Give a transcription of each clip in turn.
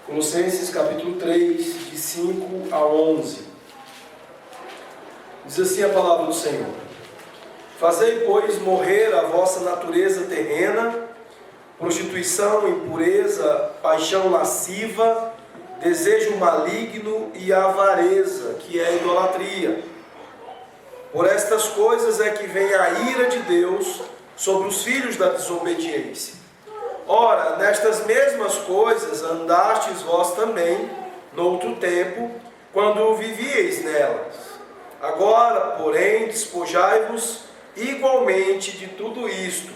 Colossenses capítulo 3, de 5 a 11. Diz assim a palavra do Senhor: Fazei, pois, morrer a vossa natureza terrena, prostituição, impureza, paixão lasciva, desejo maligno e avareza, que é a idolatria. Por estas coisas é que vem a ira de Deus sobre os filhos da desobediência. Ora, nestas mesmas coisas andastes vós também, noutro tempo, quando vivíeis nelas. Agora, porém, despojai-vos igualmente de tudo isto: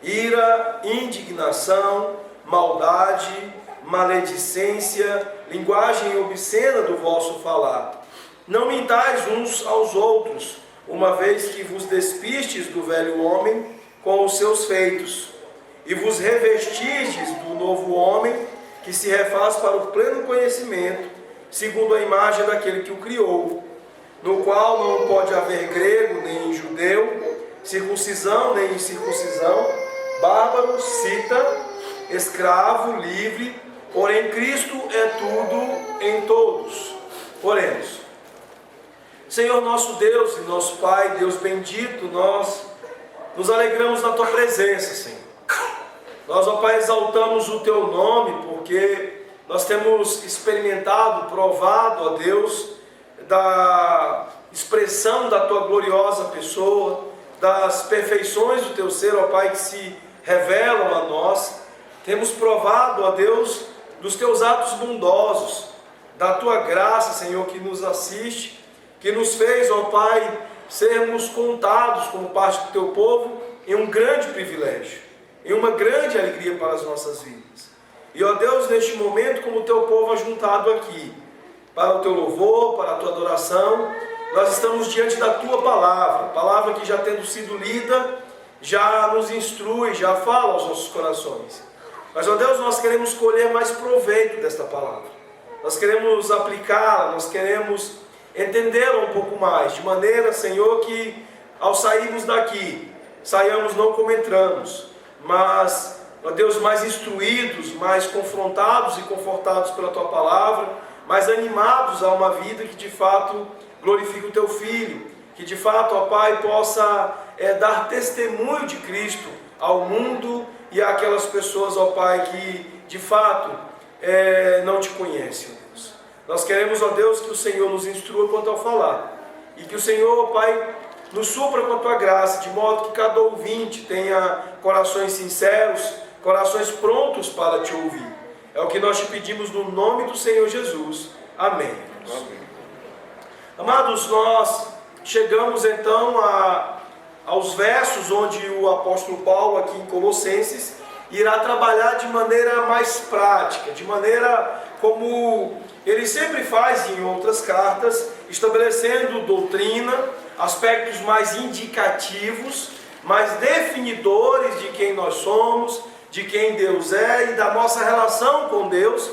ira, indignação, maldade, maledicência, linguagem obscena do vosso falar. Não mintais uns aos outros, uma vez que vos despistes do velho homem com os seus feitos, e vos revestistes do novo homem, que se refaz para o pleno conhecimento, segundo a imagem daquele que o criou, no qual não pode haver grego nem judeu, circuncisão nem incircuncisão, bárbaro, cita, escravo, livre, porém Cristo é tudo em todos. Oremos. Senhor nosso Deus e nosso Pai, Deus bendito, nós nos alegramos na Tua presença, Senhor. Nós, ó Pai, exaltamos o Teu nome, porque nós temos experimentado, provado, ó Deus, da expressão da Tua gloriosa pessoa, das perfeições do Teu ser, ó Pai, que se revelam a nós. Temos provado, ó Deus, dos Teus atos bondosos, da Tua graça, Senhor, que nos assiste, que nos fez, ó Pai, sermos contados como parte do Teu povo em um grande privilégio, em uma grande alegria para as nossas vidas. E, ó Deus, neste momento, como o Teu povo ajuntado aqui, para o Teu louvor, para a Tua adoração, nós estamos diante da Tua palavra que já tendo sido lida, já nos instrui, já fala aos nossos corações. Mas, ó Deus, nós queremos colher mais proveito desta palavra. Nós queremos aplicá-la, nós queremos entendê-la um pouco mais, de maneira, Senhor, que ao sairmos daqui, saiamos não como entramos, mas, ó Deus, mais instruídos, mais confrontados e confortados pela Tua palavra, mais animados a uma vida que de fato glorifique o Teu Filho, que de fato, ó Pai, possa dar testemunho de Cristo ao mundo e àquelas pessoas, ó Pai, que de fato não Te conhecem, ó Deus. Nós queremos, ó Deus, que o Senhor nos instrua quanto ao falar, e que o Senhor, ó Pai, nos supra com a Tua graça, de modo que cada ouvinte tenha corações sinceros, corações prontos para Te ouvir. É o que nós Te pedimos no nome do Senhor Jesus. Amém. Amém. Amados, nós chegamos então aos versos onde o apóstolo Paulo, aqui em Colossenses, irá trabalhar de maneira mais prática, de maneira como ele sempre faz em outras cartas, estabelecendo doutrina, aspectos mais indicativos, mais definidores de quem nós somos, de quem Deus é e da nossa relação com Deus.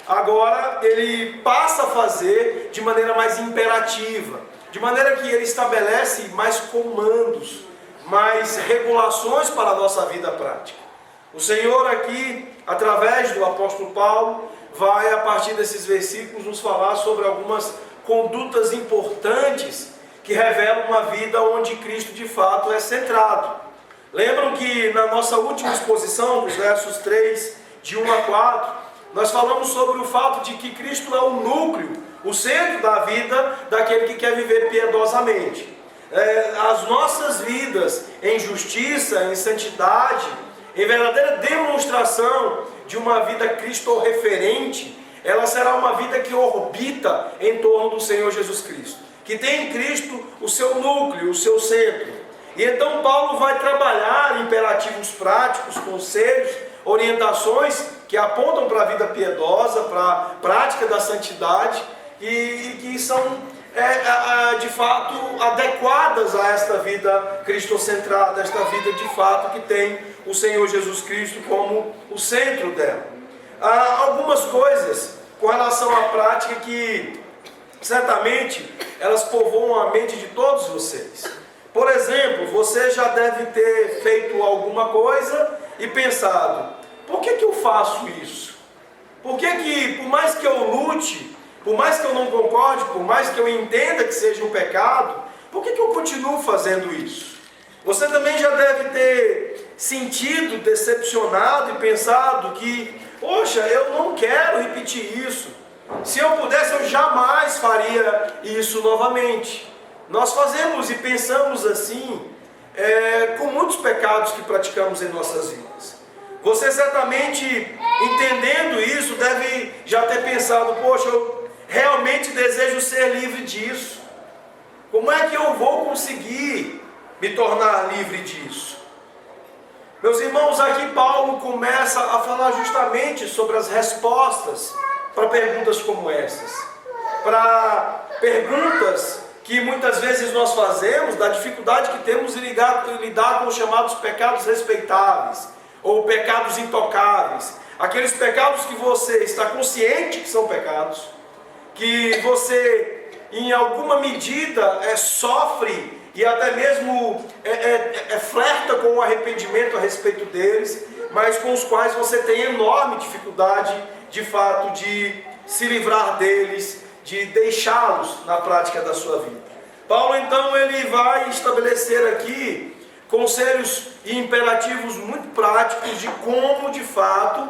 Agora ele passa a fazer de maneira mais imperativa, de maneira que ele estabelece mais comandos, mais regulações para a nossa vida prática. O Senhor aqui, através do apóstolo Paulo, vai a partir desses versículos nos falar sobre algumas condutas importantes que revelam uma vida onde Cristo de fato é centrado. Lembram que na nossa última exposição, nos versos 3, de 1 a 4, nós falamos sobre o fato de que Cristo é o núcleo, o centro da vida daquele que quer viver piedosamente. As nossas vidas em justiça, em santidade, em verdadeira demonstração de uma vida cristo-referente, ela será uma vida que orbita em torno do Senhor Jesus Cristo, que tem em Cristo o seu núcleo, o seu centro. E então Paulo vai trabalhar imperativos práticos, conselhos, orientações que apontam para a vida piedosa, para a prática da santidade e que são de fato adequadas a esta vida cristocentrada, esta vida de fato que tem o Senhor Jesus Cristo como o centro dela. Há algumas coisas com relação à prática que certamente elas povoam a mente de todos vocês. Por exemplo, você já deve ter feito alguma coisa e pensado: por que eu faço isso? Por que que, por mais que eu lute, por mais que eu não concorde, por mais que eu entenda que seja um pecado, por que que eu continuo fazendo isso? Você também já deve ter sentido, decepcionado e pensado que, poxa, eu não quero repetir isso. Se eu pudesse, eu jamais faria isso novamente. Nós fazemos e pensamos assim, com muitos pecados que praticamos em nossas vidas. Você certamente, entendendo isso, deve já ter pensado, poxa, eu realmente desejo ser livre disso. Como é que eu vou conseguir me tornar livre disso? Meus irmãos, aqui Paulo começa a falar justamente sobre as respostas para perguntas como essas. Para perguntas que muitas vezes nós fazemos, da dificuldade que temos em lidar com os chamados pecados respeitáveis, ou pecados intocáveis. Aqueles pecados que você está consciente que são pecados, que você em alguma medida sofre e até mesmo flerta com o arrependimento a respeito deles, mas com os quais você tem enorme dificuldade, de fato, de se livrar deles, de deixá-los na prática da sua vida. Paulo, então, ele vai estabelecer aqui conselhos e imperativos muito práticos de como, de fato,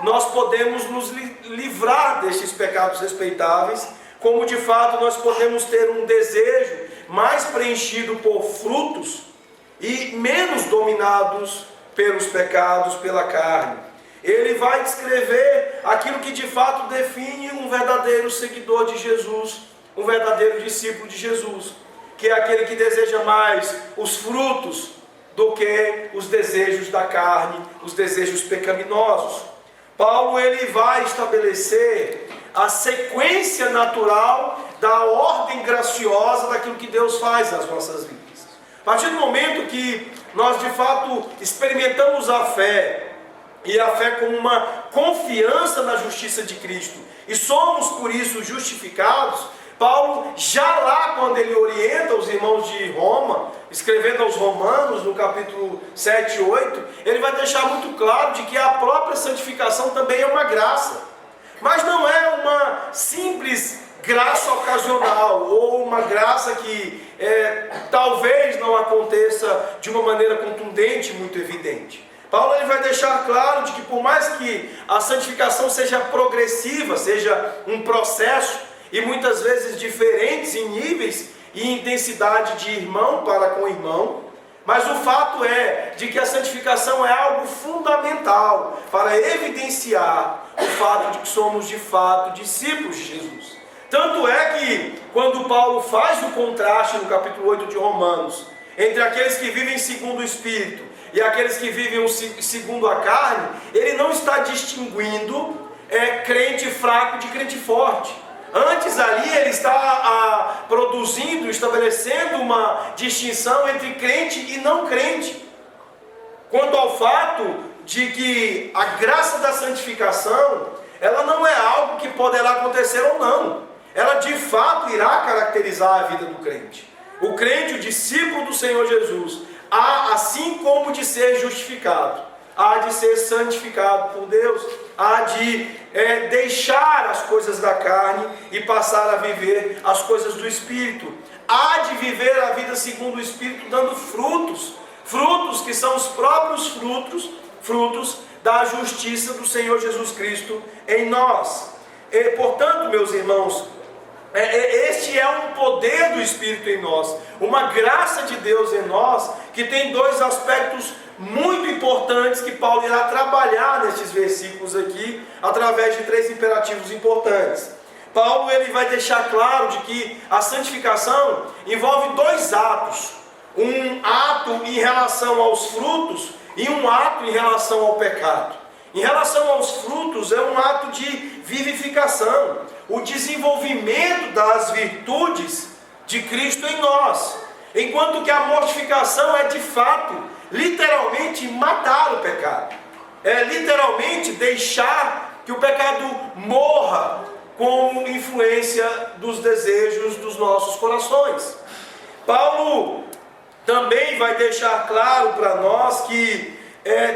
nós podemos nos livrar destes pecados respeitáveis, como, de fato, nós podemos ter um desejo mais preenchido por frutos e menos dominados pelos pecados, pela carne. Ele vai descrever aquilo que de fato define um verdadeiro seguidor de Jesus, um verdadeiro discípulo de Jesus, que é aquele que deseja mais os frutos do que os desejos da carne, os desejos pecaminosos. Paulo, ele vai estabelecer a sequência natural da ordem graciosa daquilo que Deus faz nas nossas vidas. A partir do momento que nós de fato experimentamos a fé, e a fé como uma confiança na justiça de Cristo, e somos por isso justificados, Paulo, já lá quando ele orienta os irmãos de Roma, escrevendo aos Romanos, no capítulo 7 e 8, ele vai deixar muito claro de que a própria santificação também é uma graça, mas não é uma simples graça ocasional, ou uma graça que talvez não aconteça de uma maneira contundente, muito evidente. Paulo, ele vai deixar claro de que por mais que a santificação seja progressiva, seja um processo, e muitas vezes diferentes em níveis e intensidade de irmão para com irmão, mas o fato é de que a santificação é algo fundamental para evidenciar o fato de que somos de fato discípulos de Jesus. Tanto é que quando Paulo faz o contraste no capítulo 8 de Romanos, entre aqueles que vivem segundo o Espírito e aqueles que vivem segundo a carne, ele não está distinguindo crente fraco de crente forte. Antes ali ele está produzindo, estabelecendo uma distinção entre crente e não crente. Quanto ao fato de que a graça da santificação, ela não é algo que poderá acontecer ou não. Ela de fato irá caracterizar a vida do crente. O crente, o discípulo do Senhor Jesus, assim como de ser justificado, há de ser santificado por Deus, há de deixar as coisas da carne e passar a viver as coisas do Espírito, há de viver a vida segundo o Espírito, dando frutos, frutos que são os próprios frutos da justiça do Senhor Jesus Cristo em nós. E, portanto, meus irmãos, este é um poder do Espírito em nós, uma graça de Deus em nós, que tem dois aspectos muito importantes que Paulo irá trabalhar nestes versículos aqui, através de três imperativos importantes. Paulo, ele vai deixar claro de que a santificação envolve dois atos, um ato em relação aos frutos e um ato em relação ao pecado. Em relação aos frutos, é um ato de vivificação, o desenvolvimento das virtudes de Cristo em nós, enquanto que a mortificação é de fato, literalmente, matar o pecado, é literalmente deixar que o pecado morra com influência dos desejos dos nossos corações. Paulo também vai deixar claro para nós que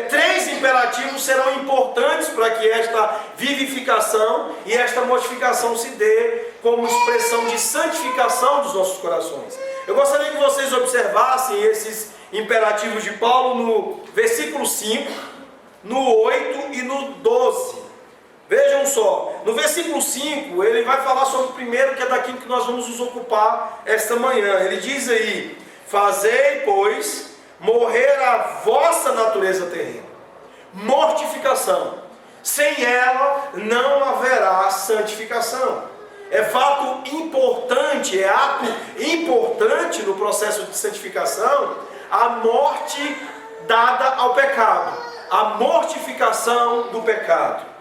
três imperativos serão importantes para que esta vivificação e esta mortificação se dê como expressão de santificação dos nossos corações. Eu gostaria que vocês observassem esses imperativos de Paulo no versículo 5, no 8 e no 12. Vejam só, no versículo 5, ele vai falar sobre o primeiro, que é daquilo que nós vamos nos ocupar esta manhã. Ele diz aí: fazei, pois, morrer a vossa natureza terrena. Mortificação. Sem ela não haverá santificação. É fato importante, é ato importante no processo de santificação, a morte dada ao pecado, a mortificação do pecado.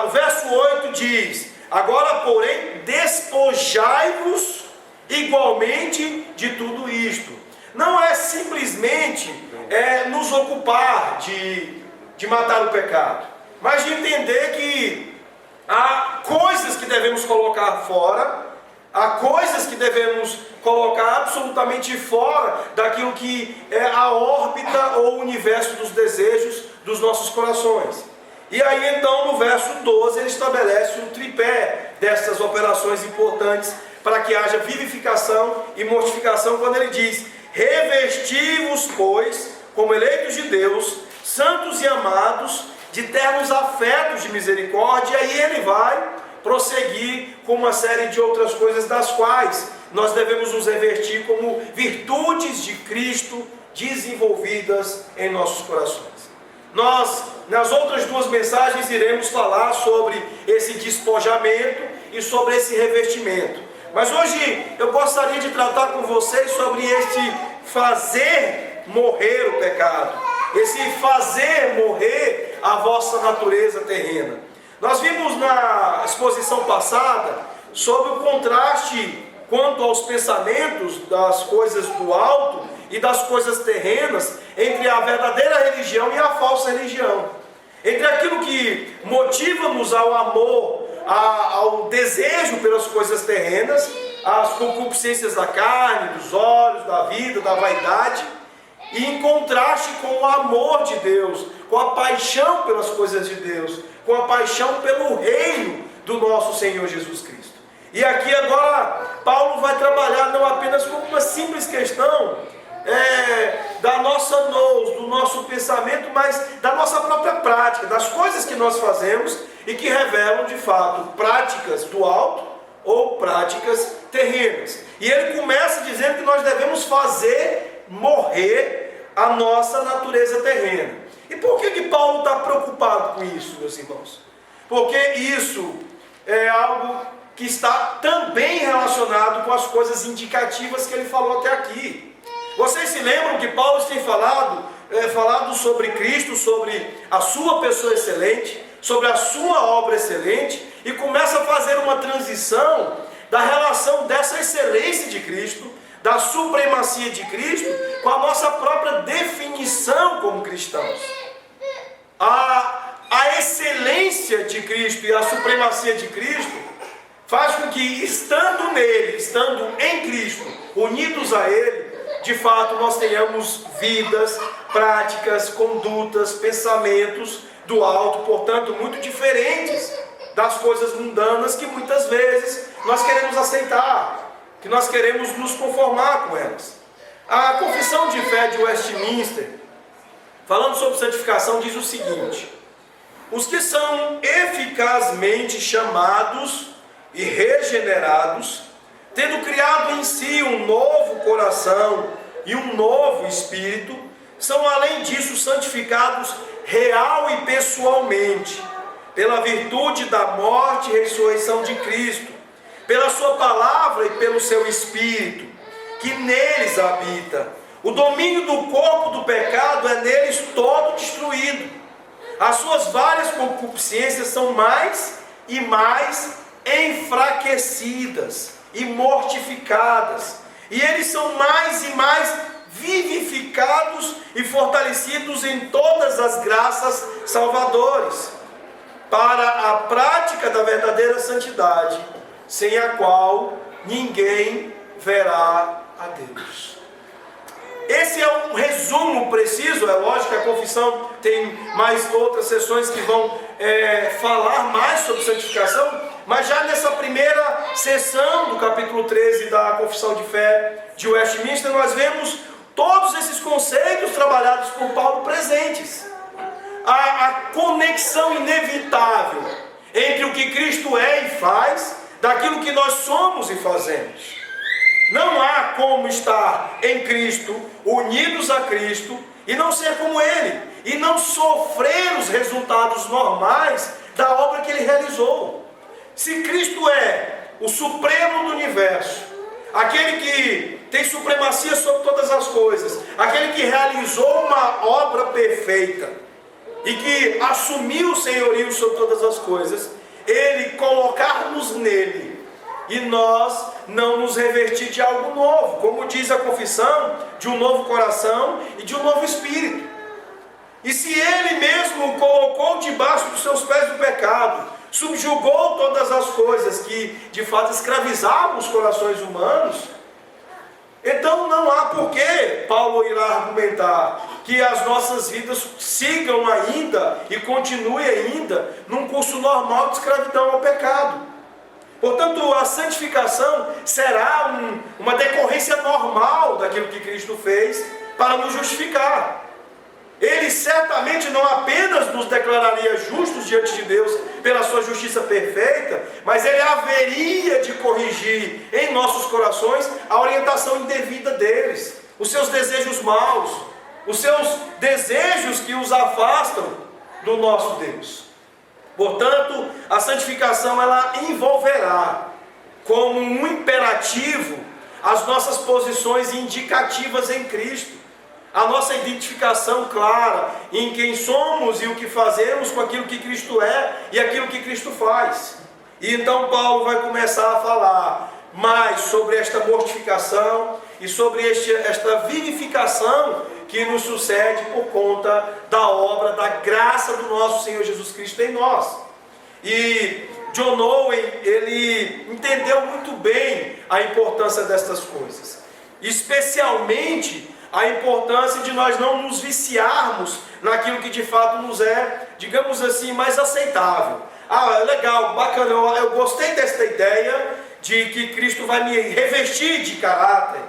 O verso 8 diz: agora, porém, despojai-vos igualmente de tudo isto. Não é simplesmente nos ocupar de matar o pecado, mas de entender que há coisas que devemos colocar fora, há coisas que devemos colocar absolutamente fora daquilo que é a órbita ou o universo dos desejos dos nossos corações. E aí então no verso 12 ele estabelece um tripé dessas operações importantes para que haja vivificação e mortificação, quando ele diz: revesti-vos, pois, como eleitos de Deus, santos e amados, de ternos afetos de misericórdia. E aí ele vai prosseguir com uma série de outras coisas das quais nós devemos nos revestir como virtudes de Cristo desenvolvidas em nossos corações. Nós, nas outras duas mensagens, iremos falar sobre esse despojamento e sobre esse revestimento. Mas hoje eu gostaria de tratar com vocês sobre este fazer morrer o pecado, esse fazer morrer a vossa natureza terrena. Nós vimos na exposição passada sobre o contraste quanto aos pensamentos das coisas do alto e das coisas terrenas, entre a verdadeira religião e a falsa religião, entre aquilo que motiva-nos ao amor, ao desejo pelas coisas terrenas, as concupiscências da carne, dos olhos, da vida, da vaidade, e em contraste com o amor de Deus, com a paixão pelas coisas de Deus, com a paixão pelo reino do nosso Senhor Jesus Cristo. E aqui agora Paulo vai trabalhar não apenas com uma simples questão do nosso pensamento, mas da nossa própria prática, das coisas que nós fazemos e que revelam de fato práticas do alto ou práticas terrenas. E ele começa dizendo que nós devemos fazer morrer a nossa natureza terrena. E por que Paulo está preocupado com isso, meus irmãos? Porque isso é algo que está também relacionado com as coisas indicativas que ele falou até aqui. Vocês se lembram que Paulo tem falado sobre Cristo, sobre a sua pessoa excelente, sobre a sua obra excelente, e começa a fazer uma transição da relação dessa excelência de Cristo, da supremacia de Cristo, com a nossa própria definição como cristãos. A excelência de Cristo e a supremacia de Cristo faz com que, estando nele, estando em Cristo, unidos a Ele, de fato nós tenhamos vidas, práticas, condutas, pensamentos do alto, portanto muito diferentes das coisas mundanas que muitas vezes nós queremos aceitar, que nós queremos nos conformar com elas. A Confissão de Fé de Westminster, falando sobre santificação, diz o seguinte: os que são eficazmente chamados e regenerados, tendo criado em si um novo coração e um novo espírito, são além disso santificados real e pessoalmente, pela virtude da morte e ressurreição de Cristo, pela sua palavra e pelo seu espírito, que neles habita. O domínio do corpo do pecado é neles todo destruído. As suas várias concupiscências são mais e mais enfraquecidas e mortificadas, e eles são mais e mais vivificados e fortalecidos em todas as graças salvadoras, para a prática da verdadeira santidade, sem a qual ninguém verá a Deus. Esse é um resumo preciso, É lógico que a confissão tem mais outras sessões que vão falar mais sobre santificação, mas já nessa primeira sessão do capítulo 13 da Confissão de Fé de Westminster, nós vemos todos esses conceitos trabalhados por Paulo presentes. A conexão inevitável entre o que Cristo é e faz, daquilo que nós somos e fazemos. Não há como estar em Cristo, unidos a Cristo, e não ser como Ele, e não sofrer os resultados normais da obra que Ele realizou. Se Cristo é o supremo do universo, aquele que tem supremacia sobre todas as coisas, aquele que realizou uma obra perfeita, e que assumiu o senhorio sobre todas as coisas, Ele colocar-nos nele, e nós não nos revertir de algo novo, como diz a confissão, de um novo coração e de um novo espírito. E se Ele mesmo colocou debaixo dos seus pés o pecado, subjugou todas as coisas que de fato escravizavam os corações humanos, então não há por que Paulo irá argumentar que as nossas vidas sigam ainda e continuem ainda num curso normal de escravidão ao pecado. Portanto, a santificação será uma decorrência normal daquilo que Cristo fez para nos justificar. Ele certamente não apenas nos declararia justos diante de Deus pela sua justiça perfeita, mas Ele haveria de corrigir em nossos corações a orientação indevida deles, os seus desejos maus, os seus desejos que os afastam do nosso Deus. Portanto, a santificação ela envolverá como um imperativo as nossas posições indicativas em Cristo, a nossa identificação clara em quem somos e o que fazemos com aquilo que Cristo é e aquilo que Cristo faz. E então Paulo vai começar a falar mais sobre esta mortificação e sobre esta vivificação que nos sucede por conta da obra, da graça do nosso Senhor Jesus Cristo em nós. E John Owen, ele entendeu muito bem a importância destas coisas, especialmente a importância de nós não nos viciarmos naquilo que de fato nos é, digamos assim, mais aceitável. Legal, bacana, eu gostei desta ideia de que Cristo vai me revestir de caráter,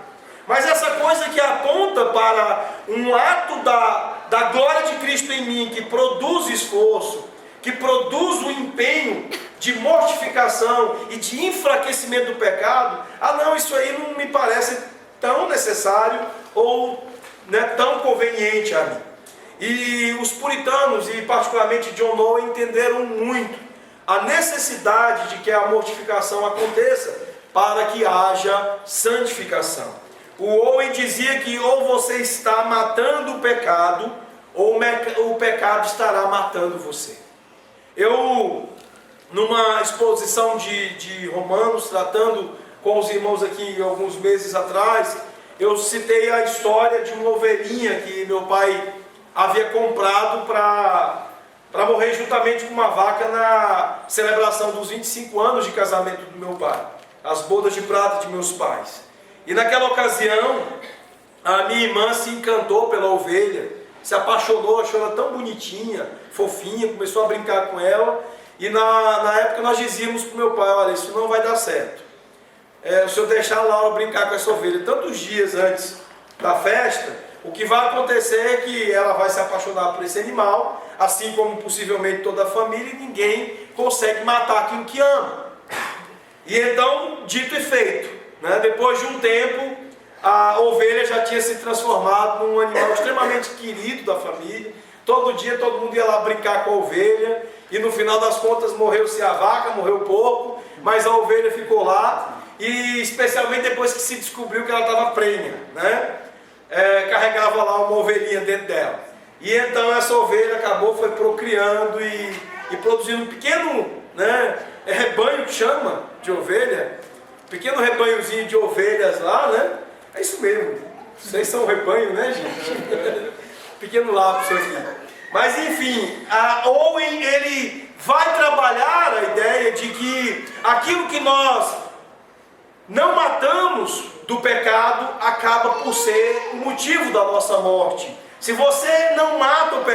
mas essa coisa que aponta para um ato da glória de Cristo em mim, que produz esforço, que produz o empenho de mortificação e de enfraquecimento do pecado, não, isso aí não me parece tão necessário ou tão conveniente a mim. E os puritanos, e particularmente John Owen, entenderam muito a necessidade de que a mortificação aconteça para que haja santificação. O Owen dizia que ou você está matando o pecado, ou o pecado estará matando você. Eu, numa exposição de Romanos, tratando com os irmãos aqui alguns meses atrás, eu citei a história de uma ovelhinha que meu pai havia comprado para morrer juntamente com uma vaca na celebração dos 25 anos de casamento do meu pai, as bodas de prata de meus pais. E naquela ocasião, a minha irmã se encantou pela ovelha, se apaixonou, achou ela tão bonitinha, fofinha, começou a brincar com ela. E na época nós dizíamos para o meu pai: olha, isso não vai dar certo. Se eu deixar a Laura brincar com essa ovelha tantos dias antes da festa, o que vai acontecer é que ela vai se apaixonar por esse animal, assim como possivelmente toda a família, e ninguém consegue matar aquilo que ama. E então, dito e feito, depois de um tempo, a ovelha já tinha se transformado num animal extremamente querido da família. Todo dia todo mundo ia lá brincar com a ovelha, e no final das contas morreu-se a vaca, morreu o porco, mas a ovelha ficou lá, e especialmente depois que se descobriu que ela estava prenha, carregava lá uma ovelhinha dentro dela. E então essa ovelha foi procriando e produzindo um pequeno rebanho, que chama de ovelha, pequeno rebanhozinho de ovelhas lá, é isso mesmo, vocês são rebanho, gente? Pequeno lapso aqui. Mas enfim, Owen, ele vai trabalhar a ideia de que aquilo que nós não matamos do pecado acaba por ser o motivo da nossa morte, Se você não mata o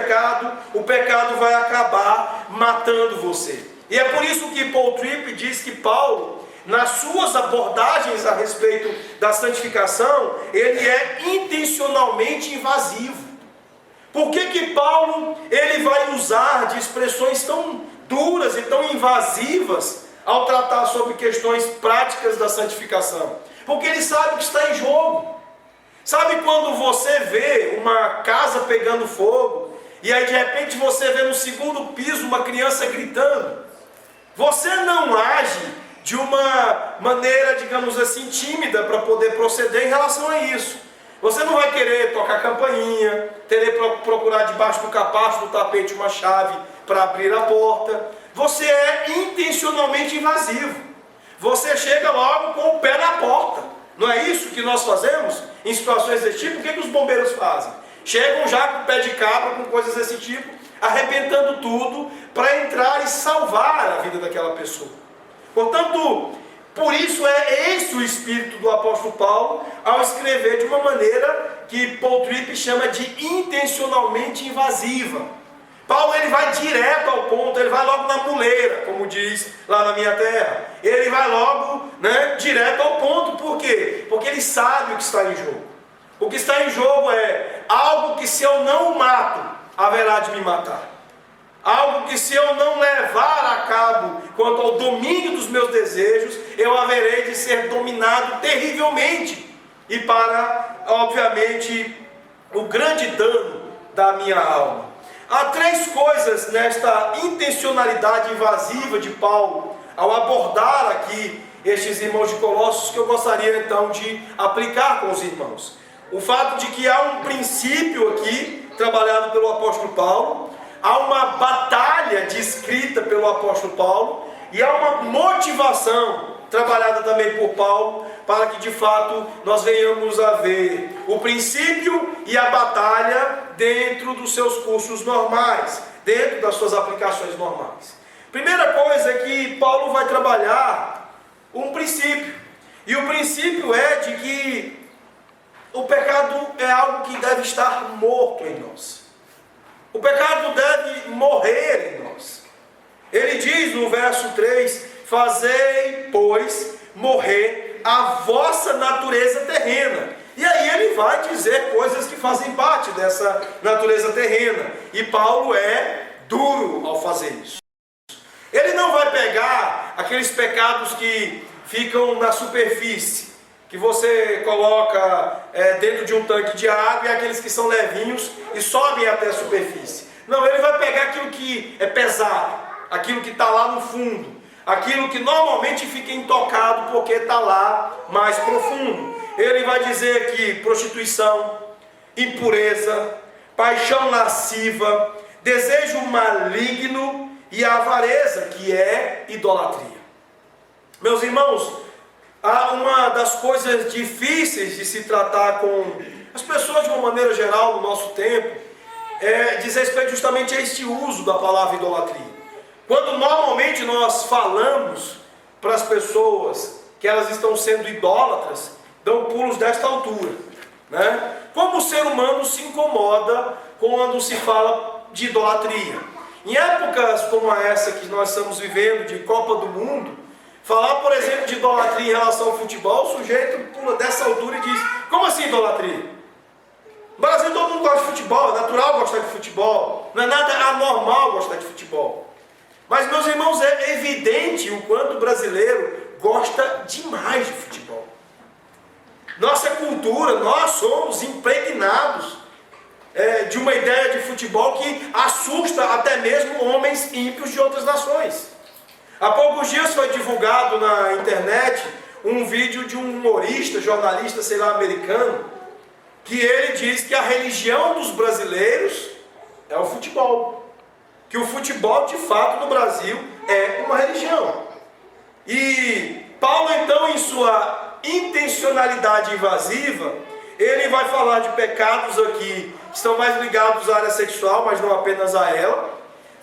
pecado vai acabar matando você. E é por isso que Paul Tripp diz que Paulo, nas suas abordagens a respeito da santificação, ele é intencionalmente invasivo. Por que Paulo ele vai usar de expressões tão duras e tão invasivas ao tratar sobre questões práticas da santificação? Porque ele sabe que está em jogo. Sabe quando você vê uma casa pegando fogo, e aí de repente você vê no segundo piso uma criança gritando? Você não age de uma maneira, digamos assim, tímida para poder proceder em relação a isso. Você não vai querer tocar campainha, querer procurar debaixo do capacho do tapete uma chave para abrir a porta. Você é intencionalmente invasivo. Você chega logo com o pé na porta. Não é isso que nós fazemos em situações desse tipo? O que os bombeiros fazem? Chegam já com o pé de cabra, com coisas desse tipo, arrebentando tudo para entrar e salvar a vida daquela pessoa. Portanto, por isso é esse o espírito do apóstolo Paulo ao escrever de uma maneira que Paul Tripp chama de intencionalmente invasiva. Paulo ele vai direto ao ponto, ele vai logo na muleira, como diz lá na minha terra. Ele vai logo, direto ao ponto. Por quê? Porque ele sabe o que está em jogo. O que está em jogo é algo que se eu não o mato, haverá de me matar. Algo que se eu não levar a cabo quanto ao domínio dos meus desejos, eu haverei de ser dominado terrivelmente. E para, obviamente, o grande dano da minha alma. Há três coisas nesta intencionalidade invasiva de Paulo, ao abordar aqui estes irmãos de Colossos, que eu gostaria então de aplicar com os irmãos. O fato de que há um princípio aqui, trabalhado pelo apóstolo Paulo, há uma batalha descrita pelo apóstolo Paulo, e há uma motivação trabalhada também por Paulo, para que de fato nós venhamos a ver o princípio e a batalha dentro dos seus cursos normais, dentro das suas aplicações normais. Primeira coisa é que Paulo vai trabalhar um princípio, e o princípio é de que o pecado é algo que deve estar morto em nós. O pecado deve morrer em nós. Ele diz no verso 3, fazei, pois, morrer a vossa natureza terrena. E aí ele vai dizer coisas que fazem parte dessa natureza terrena. E Paulo é duro ao fazer isso. Ele não vai pegar aqueles pecados que ficam na superfície, que você coloca dentro de um tanque de água, e aqueles que são levinhos e sobem até a superfície. Não, ele vai pegar aquilo que é pesado, aquilo que está lá no fundo, aquilo que normalmente fica intocado porque está lá mais profundo. Ele vai dizer aqui prostituição, impureza, paixão lasciva, desejo maligno e a avareza, que é idolatria. Meus irmãos, uma das coisas difíceis de se tratar com as pessoas de uma maneira geral no nosso tempo diz respeito justamente a este uso da palavra idolatria. Quando normalmente nós falamos para as pessoas que elas estão sendo idólatras, dão pulos desta altura, Como o ser humano se incomoda quando se fala de idolatria. Em épocas como essa que nós estamos vivendo, de Copa do Mundo, falar, por exemplo, de idolatria em relação ao futebol, o sujeito pula dessa altura e diz, como assim idolatria? No Brasil todo mundo gosta de futebol, é natural gostar de futebol, não é nada anormal gostar de futebol. Mas, meus irmãos, é evidente o quanto o brasileiro gosta demais de futebol. Nossa cultura, nós somos impregnados de uma ideia de futebol que assusta até mesmo homens ímpios de outras nações. Há poucos dias foi divulgado na internet um vídeo de um humorista, jornalista, sei lá, americano, que ele diz que a religião dos brasileiros é o futebol. Que o futebol, de fato, no Brasil é uma religião. E Paulo, então, em sua intencionalidade invasiva, ele vai falar de pecados aqui que estão mais ligados à área sexual, mas não apenas a ela.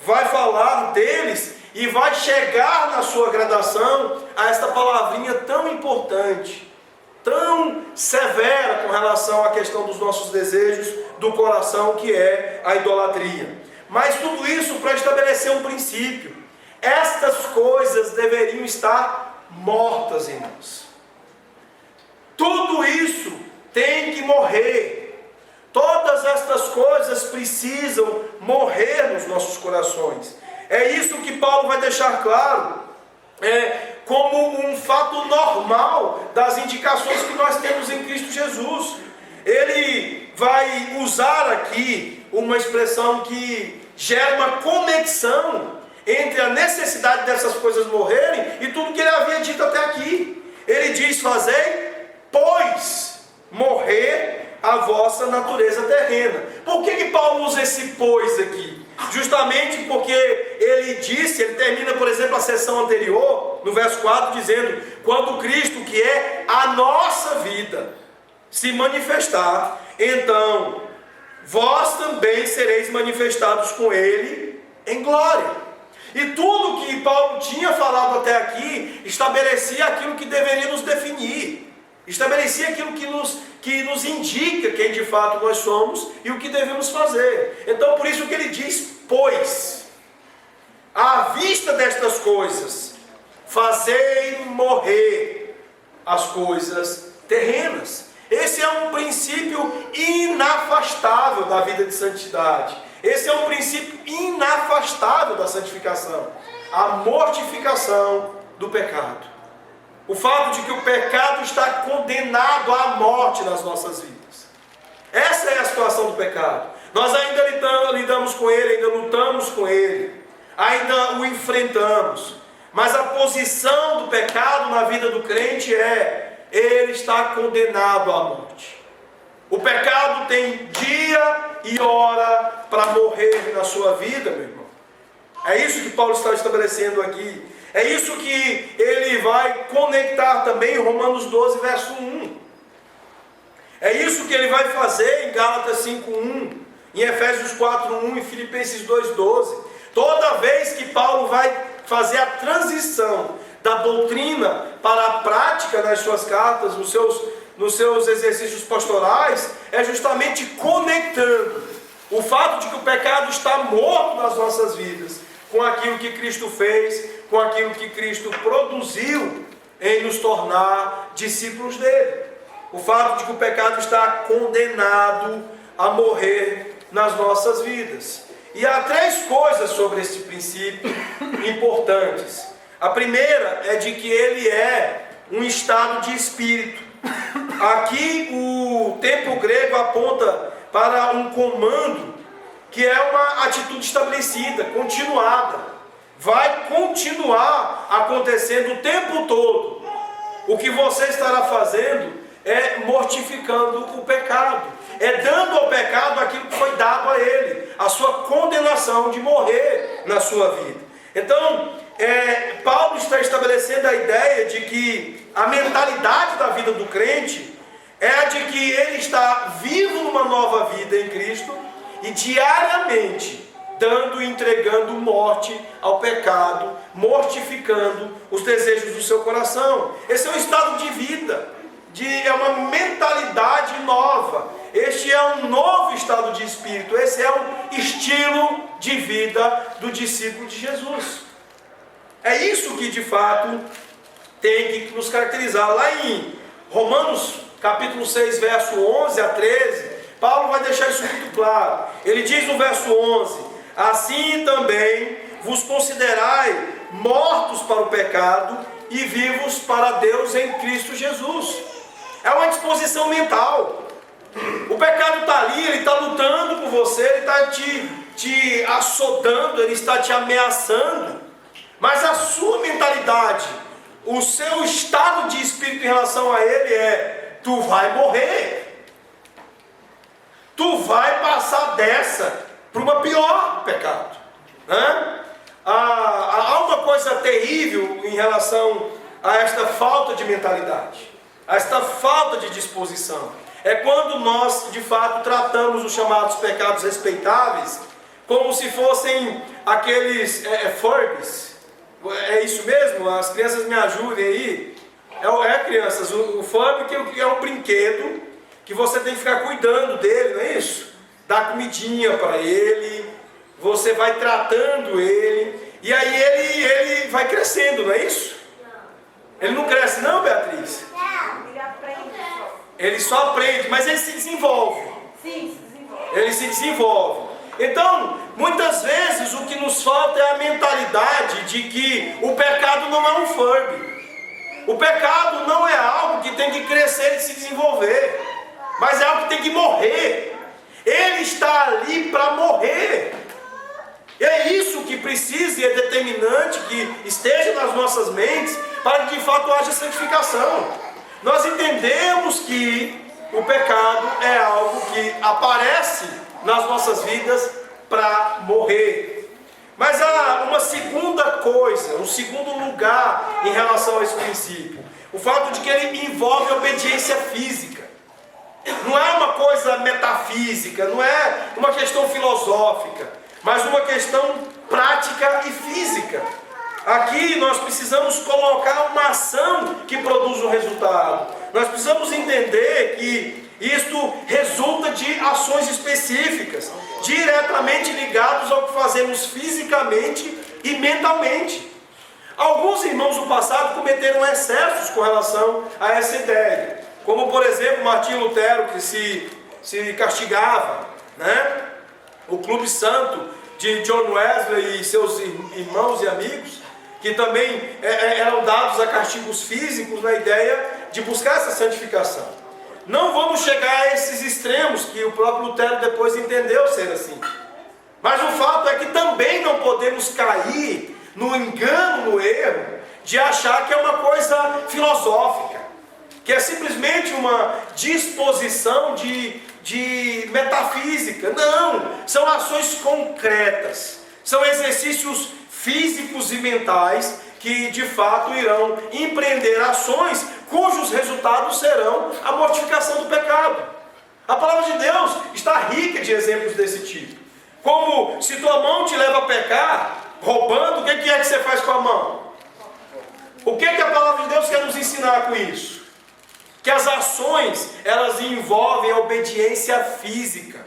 Vai falar deles e vai chegar na sua gradação a esta palavrinha tão importante, tão severa com relação à questão dos nossos desejos do coração, que é a idolatria. Mas tudo isso para estabelecer um princípio. Estas coisas deveriam estar mortas em nós. Tudo isso tem que morrer. Todas estas coisas precisam morrer nos nossos corações. É isso que Paulo vai deixar claro, como um fato normal das indicações que nós temos em Cristo Jesus. Ele vai usar aqui uma expressão que gera uma conexão entre a necessidade dessas coisas morrerem e tudo que ele havia dito até aqui. Ele diz: fazei, pois, morrer a vossa natureza terrena. Por que Paulo usa esse pois aqui? Justamente porque ele termina, por exemplo, a sessão anterior, no verso 4, dizendo: quando Cristo, que é a nossa vida, se manifestar, então vós também sereis manifestados com Ele em glória. E tudo que Paulo tinha falado até aqui estabelecia aquilo que deveria nos definir, estabelecia aquilo que nos indica quem de fato nós somos e o que devemos fazer. Então, por isso que ele diz: pois, à vista destas coisas, fazei morrer as coisas terrenas. Esse é um princípio inafastável da vida de santidade. Esse é um princípio inafastável da santificação. A mortificação do pecado. O fato de que o pecado está condenado à morte nas nossas vidas. Essa é a situação do pecado. Nós ainda lidamos com ele, ainda lutamos com ele, ainda o enfrentamos. Mas a posição do pecado na vida do crente ele está condenado à morte. O pecado tem dia e hora para morrer na sua vida, meu irmão. É isso que Paulo está estabelecendo aqui. É isso que ele vai conectar também em Romanos 12, verso 1. É isso que ele vai fazer em Gálatas 5:1, em Efésios 4:1 e Filipenses 2:12. Toda vez que Paulo vai fazer a transição da doutrina para a prática nas suas cartas, nos seus exercícios pastorais, é justamente conectando o fato de que o pecado está morto nas nossas vidas com aquilo que Cristo fez, com aquilo que Cristo produziu em nos tornar discípulos dele. O fato de que o pecado está condenado a morrer nas nossas vidas. E há três coisas sobre esse princípio importantes. A primeira é de que ele é um estado de espírito. Aqui o tempo grego aponta para um comando que é uma atitude estabelecida, continuada. Vai continuar acontecendo o tempo todo. O que você estará fazendo é mortificando o pecado. É dando ao pecado aquilo que foi dado a ele. A sua condenação de morrer na sua vida. Então, Paulo está estabelecendo a ideia de que a mentalidade da vida do crente é a de que ele está vivo numa nova vida em Cristo e diariamente dando e entregando morte ao pecado, mortificando os desejos do seu coração. Esse é um estado de vida, é uma mentalidade nova. Este é um novo estado de espírito, esse é um estilo de vida do discípulo de Jesus. É isso que de fato tem que nos caracterizar. Lá em Romanos capítulo 6, verso 11 a 13, Paulo vai deixar isso muito claro. Ele diz no verso 11: assim também vos considerai mortos para o pecado e vivos para Deus em Cristo Jesus. É uma disposição mental. O pecado está ali, ele está lutando por você, ele está te açoitando, ele está te ameaçando. Mas a sua mentalidade, o seu estado de espírito em relação a ele tu vai morrer. Tu vai passar dessa para uma pior pecado. Há uma coisa terrível em relação a esta falta de mentalidade, a esta falta de disposição. É quando nós, de fato, tratamos os chamados pecados respeitáveis como se fossem aqueles Furbies. É isso mesmo? As crianças me ajudem aí. Crianças, o Furby que é um brinquedo que você tem que ficar cuidando dele, não é isso? dá comidinha para ele, você vai tratando ele, e aí ele vai crescendo, não é isso? Ele não cresce não, Beatriz? Não, ele aprende só. Ele só aprende, mas ele se desenvolve. Sim, se desenvolve. Ele se desenvolve. Então, muitas vezes o que nos falta é a mentalidade de que o pecado não é um Furby. O pecado não é algo que tem que crescer e se desenvolver, mas é algo que tem que morrer. Ele está ali para morrer. É isso que precisa e é determinante que esteja nas nossas mentes para que de fato haja santificação. Nós entendemos que o pecado é algo que aparece nas nossas vidas para morrer. Mas há uma segunda coisa, um segundo lugar em relação a esse princípio. O fato de que ele envolve obediência física. Não é uma coisa metafísica, não é uma questão filosófica, mas uma questão prática e física. Aqui nós precisamos colocar uma ação que produz um resultado. Nós precisamos entender que isto resulta de ações específicas, diretamente ligadas ao que fazemos fisicamente e mentalmente. Alguns irmãos do passado cometeram excessos com relação a essa ideia, como por exemplo Martinho Lutero, que se castigava, né? O Clube Santo de John Wesley e seus irmãos e amigos, que também eram dados a castigos físicos na ideia de buscar essa santificação. Não vamos chegar a esses extremos que o próprio Lutero depois entendeu ser assim. Mas o fato é que também não podemos cair no engano, no erro, de achar que é uma coisa filosófica, que é simplesmente uma disposição de metafísica. Não, são ações concretas, são exercícios físicos e mentais que de fato irão empreender ações cujos resultados serão a mortificação do pecado. A palavra de Deus está rica de exemplos desse tipo. Como se tua mão te leva a pecar, roubando, o que é que você faz com a mão? O que é que a palavra de Deus quer nos ensinar com isso? Que as ações, elas envolvem a obediência física.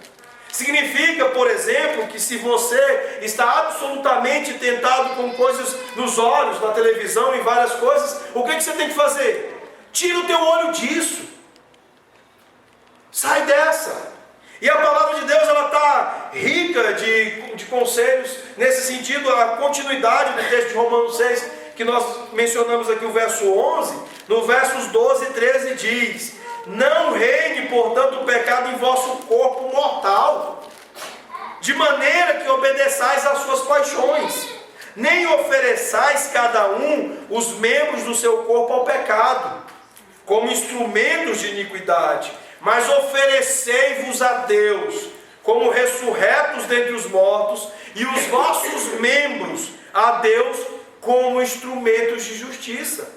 Significa, por exemplo, que se você está absolutamente tentado com coisas nos olhos, na televisão e várias coisas, o que você tem que fazer? Tira o teu olho disso. Sai dessa. E a palavra de Deus, ela está rica de conselhos nesse sentido. A continuidade do texto de Romanos 6, que nós mencionamos aqui o verso 11, no versos 12 e 13 diz: não reine, portanto, o pecado em vosso corpo mortal, de maneira que obedeçais às suas paixões, nem ofereçais cada um os membros do seu corpo ao pecado, como instrumentos de iniquidade, mas oferecei-vos a Deus, como ressurretos dentre os mortos, e os vossos membros a Deus, como instrumentos de justiça.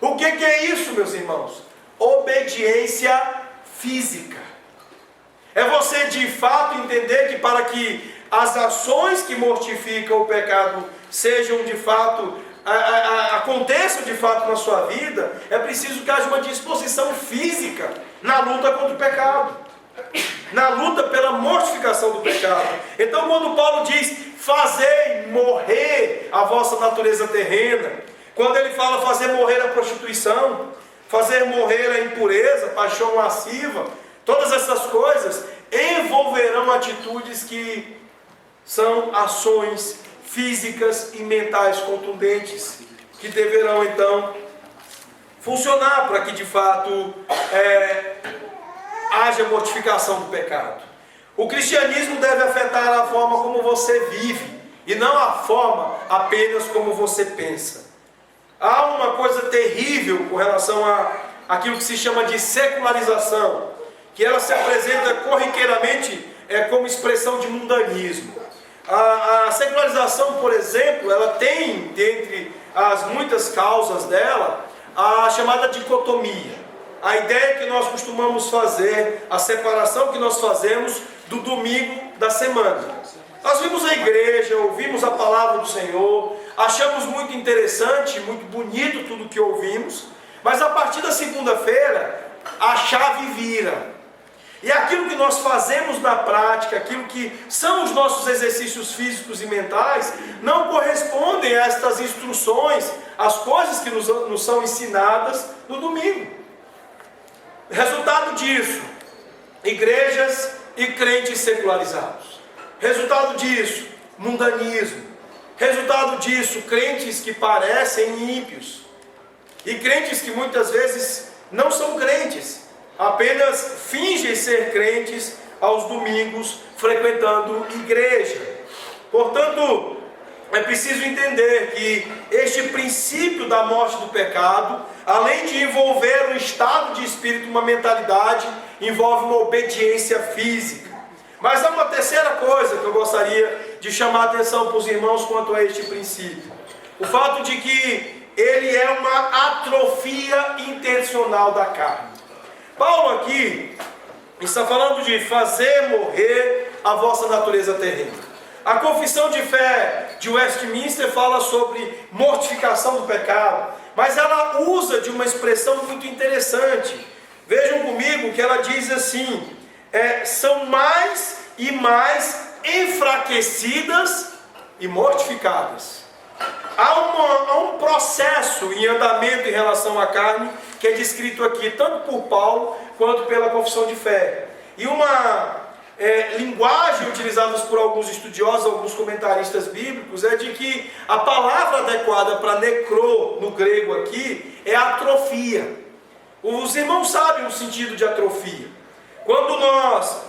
O que é isso, meus irmãos? Obediência física. É você de fato entender que para que as ações que mortificam o pecado sejam de fato, aconteçam de fato na sua vida, é preciso que haja uma disposição física na luta contra o pecado, na luta pela mortificação do pecado. Então quando Paulo diz, fazei morrer a vossa natureza terrena, quando ele fala fazer morrer a prostituição, fazer morrer a impureza, paixão lasciva, todas essas coisas envolverão atitudes que são ações físicas e mentais contundentes, que deverão então funcionar para que de fato haja mortificação do pecado. O cristianismo deve afetar a forma como você vive, e não a forma apenas como você pensa. Há uma coisa terrível com relação a aquilo que se chama de secularização, que ela se apresenta corriqueiramente como expressão de mundanismo. A secularização, por exemplo, ela tem, dentre as muitas causas dela, a chamada dicotomia. A ideia que nós costumamos fazer, a separação que nós fazemos do domingo da semana. Nós vimos a igreja, ouvimos a palavra do Senhor, achamos muito interessante, muito bonito tudo que ouvimos, mas a partir da segunda-feira, a chave vira. E aquilo que nós fazemos na prática, aquilo que são os nossos exercícios físicos e mentais, não correspondem a estas instruções, as coisas que nos são ensinadas no domingo. Resultado disso, igrejas e crentes secularizados. Resultado disso, mundanismo. Resultado disso, crentes que parecem ímpios. E crentes que muitas vezes não são crentes, apenas fingem ser crentes aos domingos, frequentando igreja. Portanto, é preciso entender que este princípio da morte do pecado, além de envolver um estado de espírito, uma mentalidade, envolve uma obediência física. Mas há uma terceira coisa que eu gostaria de chamar a atenção para os irmãos quanto a este princípio. O fato de que ele é uma atrofia intencional da carne. Paulo aqui está falando de fazer morrer a vossa natureza terrena. A confissão de fé de Westminster fala sobre mortificação do pecado, mas ela usa de uma expressão muito interessante. Vejam comigo que ela diz assim: são mais e mais enfraquecidas e mortificadas. Há um processo em andamento em relação à carne que é descrito aqui, tanto por Paulo quanto pela confissão de fé. E uma linguagem utilizada por alguns estudiosos, alguns comentaristas bíblicos, é de que a palavra adequada para necro no grego aqui é atrofia. Os irmãos sabem o sentido de atrofia. Quando nós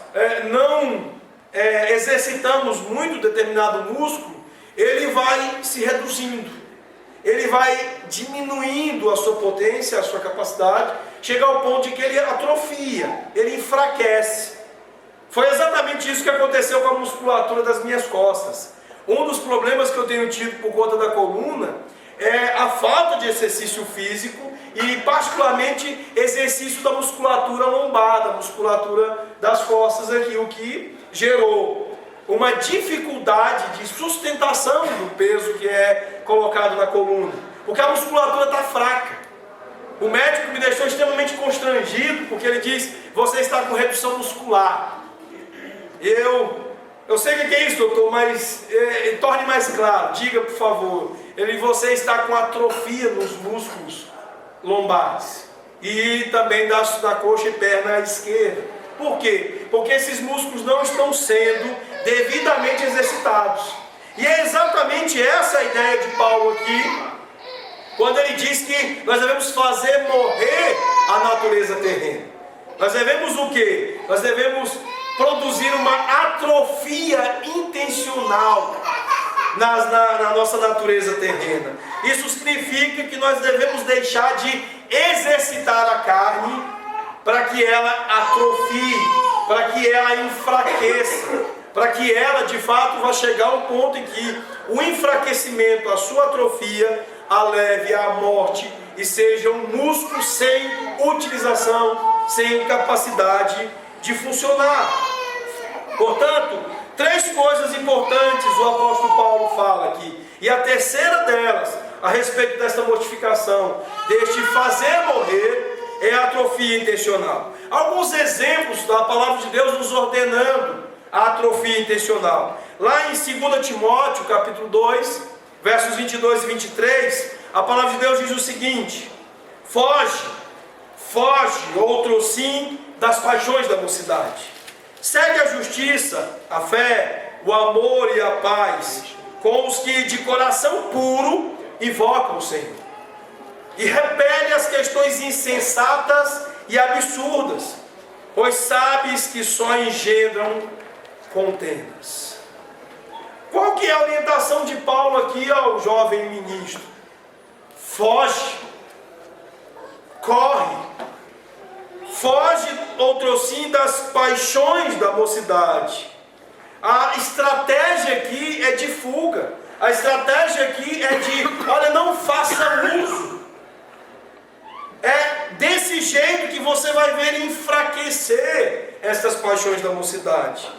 não exercitamos muito determinado músculo, ele vai se reduzindo, ele vai diminuindo a sua potência, a sua capacidade, chega ao ponto de que ele atrofia, ele enfraquece. Foi exatamente isso que aconteceu com a musculatura das minhas costas. Um dos problemas que eu tenho tido por conta da coluna é a falta de exercício físico e particularmente exercício da musculatura lombar, da musculatura das costas aqui, o que gerou uma dificuldade de sustentação do peso que é colocado na coluna, porque a musculatura está fraca. O médico me deixou extremamente constrangido, porque ele diz: você está com redução muscular. Eu sei o que é isso, doutor, mas torne mais claro, diga por favor. Você está com atrofia nos músculos lombares e também da coxa e perna esquerda. Por quê? Porque esses músculos não estão sendo devidamente exercitados. E é exatamente essa a ideia de Paulo aqui, quando ele diz que nós devemos fazer morrer a natureza terrena. Nós devemos o quê? Nós devemos produzir uma atrofia intencional na nossa natureza terrena. Isso significa que nós devemos deixar de exercitar a carne para que ela atrofie, para que ela enfraqueça, para que ela de fato vá chegar ao ponto em que o enfraquecimento, a sua atrofia, a leve à morte e seja um músculo sem utilização, sem capacidade de funcionar. Portanto, três coisas importantes o apóstolo Paulo fala aqui. E a terceira delas, a respeito desta mortificação, deste fazer morrer, é a atrofia intencional. Alguns exemplos da palavra de Deus nos ordenando a atrofia intencional. Lá em 2 Timóteo, capítulo 2, versos 22 e 23, a palavra de Deus diz o seguinte: foge, outro sim, das paixões da mocidade. Segue a justiça, a fé, o amor e a paz com os que de coração puro invocam o Senhor. E repele as questões insensatas e absurdas, pois sabes que só engendram contendas. Qual que é a orientação de Paulo aqui ao jovem ministro? Foge, corre, foge, outro sim, das paixões da mocidade. A estratégia aqui é de fuga. A estratégia aqui é de, olha, não faça uso. É desse jeito que você vai ver enfraquecer estas paixões da mocidade.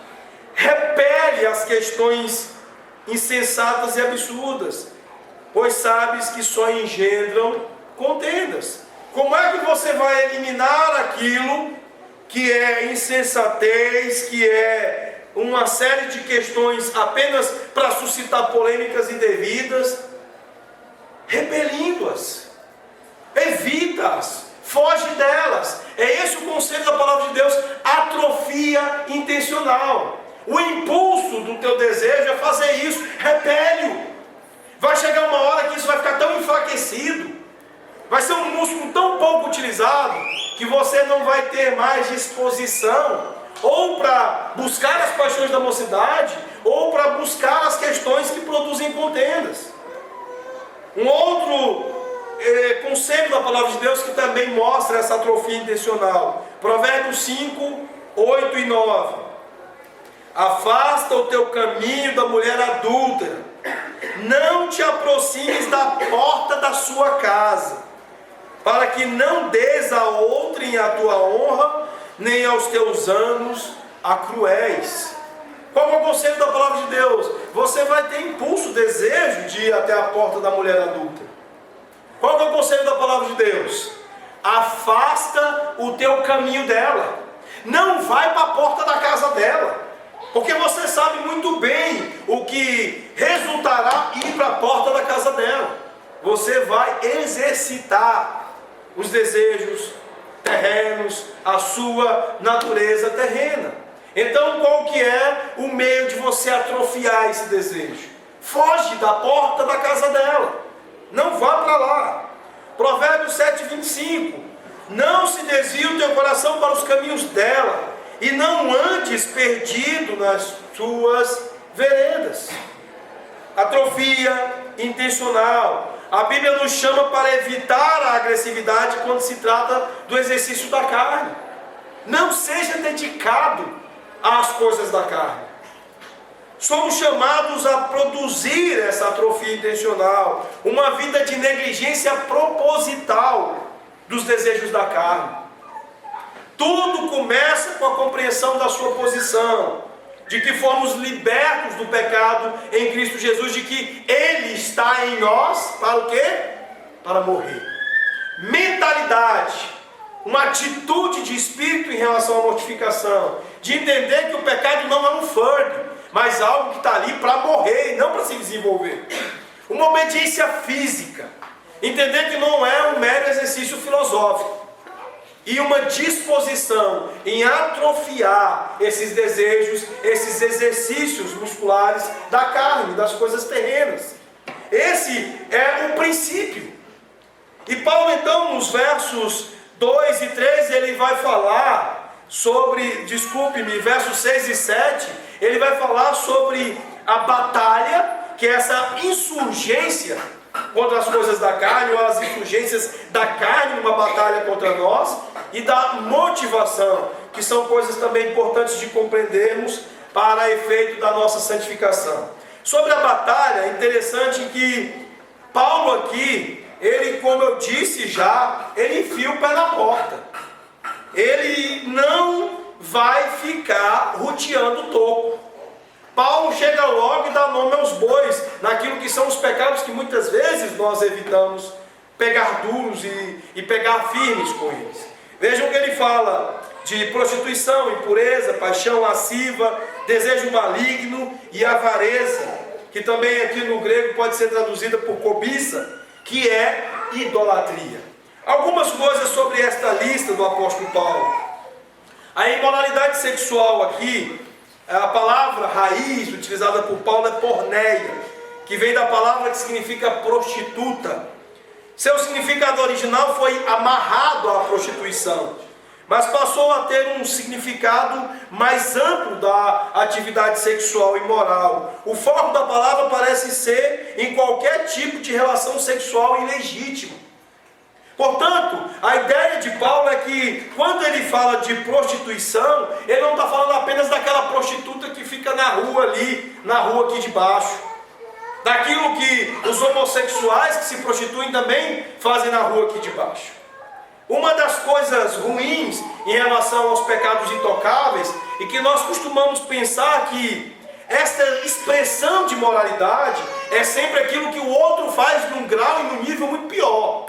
Repele as questões insensatas e absurdas, pois sabes que só engendram contendas. Como é que você vai eliminar aquilo que é insensatez, que é uma série de questões apenas para suscitar polêmicas indevidas, repelindo-as, evita-as, foge delas. É esse o conselho da palavra de Deus, atrofia intencional. O impulso do teu desejo é fazer isso, repele-o. Vai chegar uma hora que isso vai ficar tão enfraquecido, vai ser um músculo tão pouco utilizado, que você não vai ter mais disposição, ou para buscar as paixões da mocidade, ou para buscar as questões que produzem contendas. Um outro conselho da palavra de Deus que também mostra essa atrofia intencional. Provérbios 5, 8 e 9. Afasta o teu caminho da mulher adúltera, não te aproximes da porta da sua casa, para que não des a outrem a tua honra, nem aos teus anos a cruéis. Qual é o conselho da palavra de Deus? Você vai ter impulso, desejo de ir até a porta da mulher adulta. Qual é o conselho da palavra de Deus? Afasta o teu caminho dela. Não vai para a porta da casa dela, porque você sabe muito bem o que resultará ir para a porta da casa dela. Você vai exercitar os desejos terrenos, a sua natureza terrena. Então, qual que é o meio de você atrofiar esse desejo? Foge da porta da casa dela. Não vá para lá. Provérbios 7, 25. Não se desvie o teu coração para os caminhos dela, e não andes perdido nas suas veredas. Atrofia intencional. A Bíblia nos chama para evitar a agressividade quando se trata do exercício da carne. Não seja dedicado às coisas da carne. Somos chamados a produzir essa atrofia intencional, uma vida de negligência proposital dos desejos da carne. Tudo começa com a compreensão da sua posição, de que fomos libertos do pecado em Cristo Jesus, de que Ele está em nós, para o quê? Para morrer. Mentalidade, uma atitude de espírito em relação à mortificação, de entender que o pecado não é um fardo, mas algo que está ali para morrer e não para se desenvolver. Uma obediência física, entender que não é um mero exercício filosófico, e uma disposição em atrofiar esses desejos, esses exercícios musculares da carne, das coisas terrenas. Esse é o princípio. E Paulo então, nos versos 2 e 3, ele vai falar sobre, versos 6 e 7, ele vai falar sobre a batalha, que é essa insurgência contra as coisas da carne, ou as insurgências da carne numa batalha contra nós, e da motivação, que são coisas também importantes de compreendermos para efeito da nossa santificação. Sobre a batalha, é interessante que Paulo aqui, ele, como eu disse já, ele enfia o pé na porta. Ele não vai ficar roteando o toco. Paulo chega logo e dá nome aos bois, naquilo que são os pecados que muitas vezes nós evitamos pegar duros e pegar firmes com eles. Vejam que ele fala de prostituição, impureza, paixão lasciva, desejo maligno e avareza, que também aqui no grego pode ser traduzida por cobiça, que é idolatria. Algumas coisas sobre esta lista do apóstolo Paulo. A imoralidade sexual aqui, a palavra raiz utilizada por Paulo é porneia, que vem da palavra que significa prostituta. Seu significado original foi amarrado à prostituição, mas passou a ter um significado mais amplo da atividade sexual imoral. O foco da palavra parece ser em qualquer tipo de relação sexual ilegítima. Portanto, a ideia de Paulo é que quando ele fala de prostituição, ele não está falando apenas daquela prostituta que fica na rua ali, na rua aqui de baixo, daquilo que os homossexuais que se prostituem também fazem na rua aqui de baixo. Uma das coisas ruins em relação aos pecados intocáveis é que nós costumamos pensar que esta expressão de moralidade é sempre aquilo que o outro faz num grau e num nível muito pior.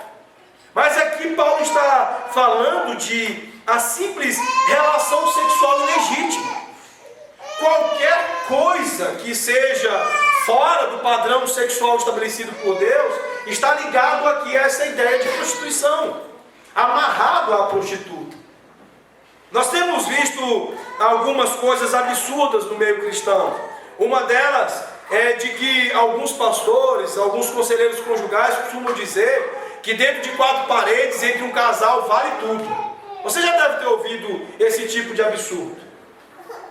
Mas aqui Paulo está falando de a simples relação sexual ilegítima. Qualquer coisa que seja fora do padrão sexual estabelecido por Deus está ligado aqui a essa ideia de prostituição, amarrado à prostituta. Nós temos visto algumas coisas absurdas no meio cristão. Uma delas é de que alguns pastores, alguns conselheiros conjugais costumam dizer que dentro de 4 paredes, entre um casal, vale tudo. Você já deve ter ouvido esse tipo de absurdo.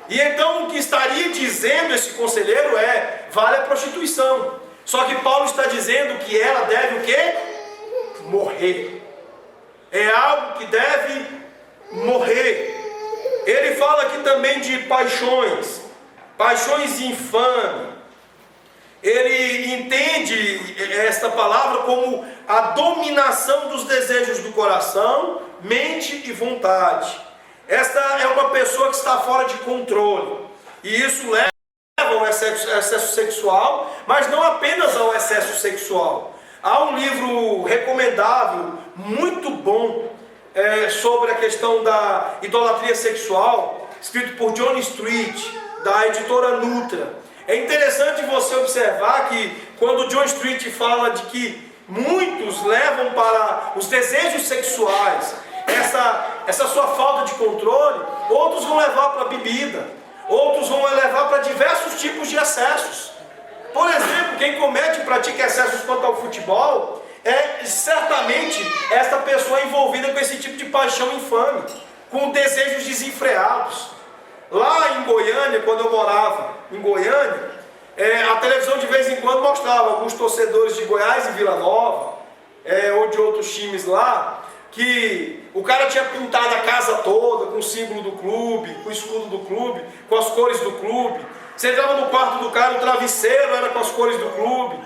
E então o que estaria dizendo esse conselheiro é, vale a prostituição. Só que Paulo está dizendo que ela deve o quê? Morrer. É algo que deve morrer. Ele fala aqui também de paixões infames. Ele entende esta palavra como a dominação dos desejos do coração, mente e vontade. Esta é uma pessoa que está fora de controle. E isso leva ao excesso sexual, mas não apenas ao excesso sexual. Há um livro recomendável, muito bom, sobre a questão da idolatria sexual, escrito por John Street, da editora Nutra. É interessante você observar que quando John Street fala de que muitos levam para os desejos sexuais essa sua falta de controle, outros vão levar para a bebida, outros vão levar para diversos tipos de excessos. Por exemplo, quem comete e pratica excessos quanto ao futebol é certamente esta pessoa envolvida com esse tipo de paixão infame, com desejos desenfreados. Lá em Goiânia, quando eu morava em Goiânia, a televisão de vez em quando mostrava alguns torcedores de Goiás e Vila Nova, ou de outros times lá, que o cara tinha pintado a casa toda com o símbolo do clube, com o escudo do clube, com as cores do clube. Você entrava no quarto do cara, o travesseiro era com as cores do clube,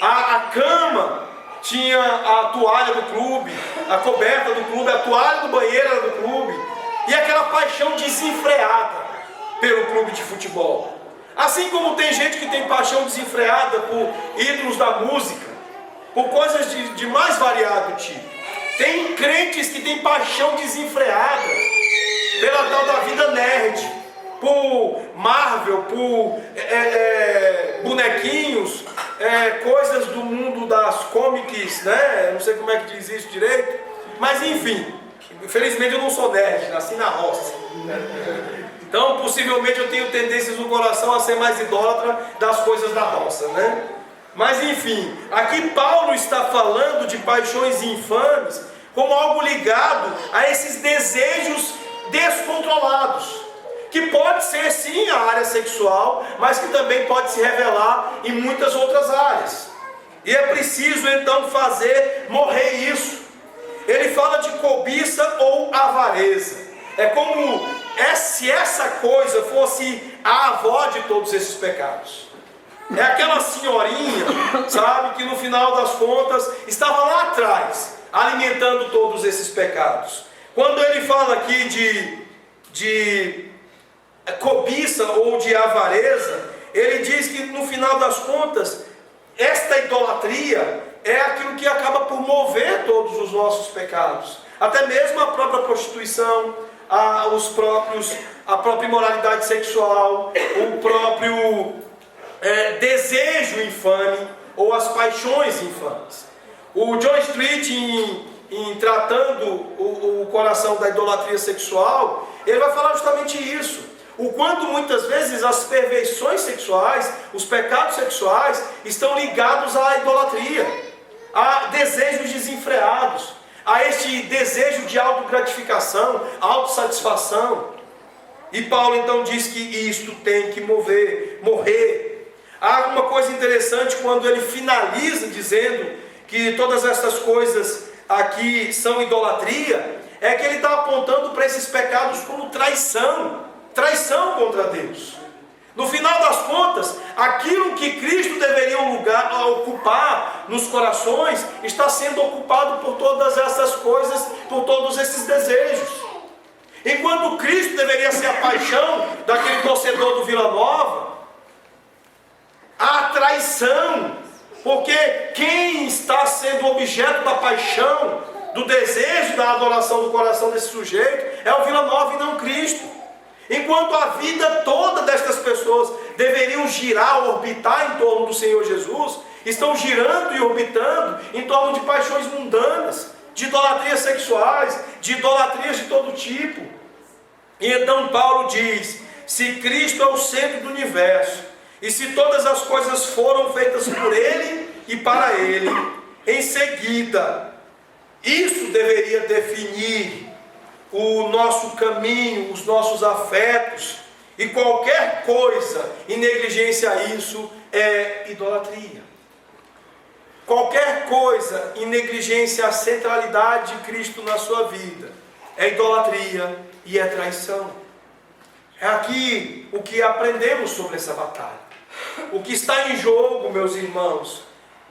a cama tinha a toalha do clube, a coberta do clube, a toalha do banheiro era do clube, e aquela paixão desenfreada pelo clube de futebol. Assim como tem gente que tem paixão desenfreada por ídolos da música, por coisas de mais variado tipo. Tem crentes que têm paixão desenfreada pela tal da vida nerd, por Marvel, por bonequinhos, coisas do mundo das comics, né? Não sei como é que diz isso direito, mas enfim, infelizmente eu não sou nerd, nasci na roça. Então possivelmente eu tenho tendências no coração a ser mais idólatra das coisas da roça, né? Mas enfim, aqui Paulo está falando de paixões infames como algo ligado a esses desejos descontrolados, que pode ser sim a área sexual, mas que também pode se revelar em muitas outras áreas. E é preciso então fazer morrer isso. Ele fala de cobiça ou avareza. É como se essa coisa fosse a avó de todos esses pecados. É aquela senhorinha, sabe, que no final das contas estava lá atrás, alimentando todos esses pecados. Quando ele fala aqui de cobiça ou de avareza, ele diz que no final das contas, esta idolatria é aquilo que acaba por mover todos os nossos pecados. Até mesmo a própria prostituição, a própria imoralidade sexual, o próprio desejo infame ou as paixões infames. O John Street, em tratando o coração da idolatria sexual, ele vai falar justamente isso. O quanto muitas vezes as perversões sexuais, os pecados sexuais, estão ligados à idolatria, a desejos desenfreados, a este desejo de autogratificação, autossatisfação. E Paulo então diz que isto tem que morrer. Há uma coisa interessante quando ele finaliza dizendo que todas essas coisas aqui são idolatria, é que ele está apontando para esses pecados como traição contra Deus. No final das contas, aquilo que Cristo deveria ocupar nos corações, está sendo ocupado por todas essas coisas, por todos esses desejos. Enquanto Cristo deveria ser a paixão daquele torcedor do Vila Nova, a traição, porque quem está sendo objeto da paixão do desejo da adoração do coração desse sujeito é o Vila Nova e não Cristo. Enquanto a vida toda destas pessoas deveriam girar, orbitar em torno do Senhor Jesus, estão girando e orbitando em torno de paixões mundanas, de idolatrias sexuais, de idolatrias de todo tipo. E então Paulo diz: se Cristo é o centro do universo, e se todas as coisas foram feitas por Ele e para Ele, em seguida, isso deveria definir o nosso caminho, os nossos afetos, e qualquer coisa em negligência a isso é idolatria. Qualquer coisa em negligência à centralidade de Cristo na sua vida é idolatria e é traição. É aqui o que aprendemos sobre essa batalha. O que está em jogo, meus irmãos,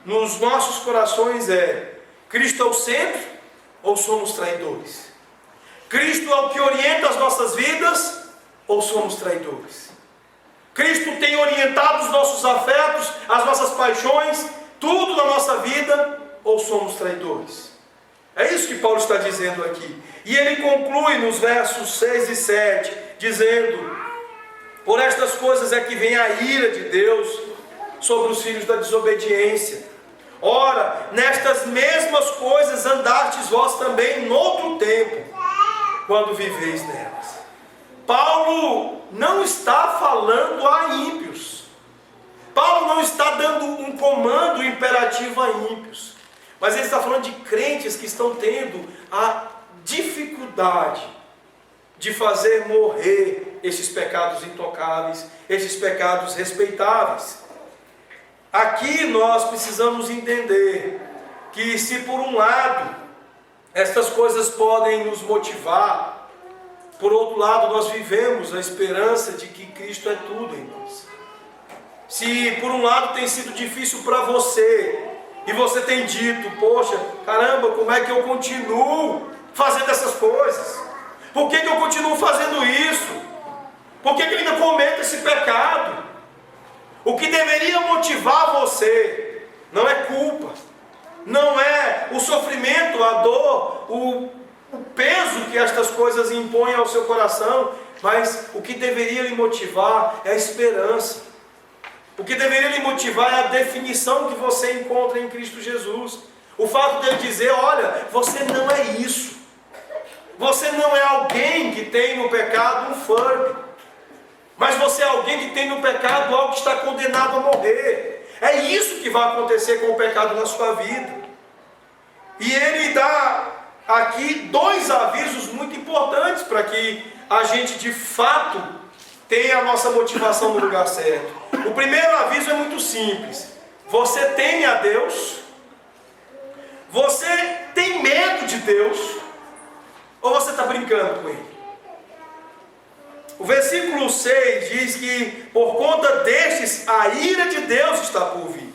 nos nossos corações é: Cristo é o centro ou somos traidores? Cristo é o que orienta as nossas vidas ou somos traidores? Cristo tem orientado os nossos afetos, as nossas paixões, tudo na nossa vida, ou somos traidores? É isso que Paulo está dizendo aqui. E ele conclui nos versos 6 e 7, dizendo: por estas coisas é que vem a ira de Deus sobre os filhos da desobediência. Ora, nestas mesmas coisas andastes vós também noutro tempo, quando viveis nelas. Paulo não está falando a ímpios. Paulo não está dando um comando imperativo a ímpios. Mas ele está falando de crentes que estão tendo a dificuldade de fazer morrer esses pecados intocáveis, esses pecados respeitáveis. Aqui nós precisamos entender que, se por um lado estas coisas podem nos motivar, por outro lado nós vivemos a esperança de que Cristo é tudo em nós. Se por um lado tem sido difícil para você, e você tem dito: poxa, caramba, como é que eu continuo fazendo essas coisas? Por que eu continuo fazendo isso? Por que eu ainda cometo esse pecado? O que deveria motivar você não é culpa, não é o sofrimento, a dor, o peso que estas coisas impõem ao seu coração, mas o que deveria lhe motivar é a esperança. O que deveria lhe motivar é a definição que você encontra em Cristo Jesus. O fato dele dizer: olha, você não é isso. Você não é alguém que tem no pecado um furby, mas você é alguém que tem no pecado algo que está condenado a morrer. É isso que vai acontecer com o pecado na sua vida. E ele dá aqui dois avisos muito importantes para que a gente de fato tenha a nossa motivação no lugar certo. O primeiro aviso é muito simples: você teme a Deus? Você tem medo de Deus? Ou você está brincando com Ele? O versículo 6 diz que por conta destes a ira de Deus está por vir.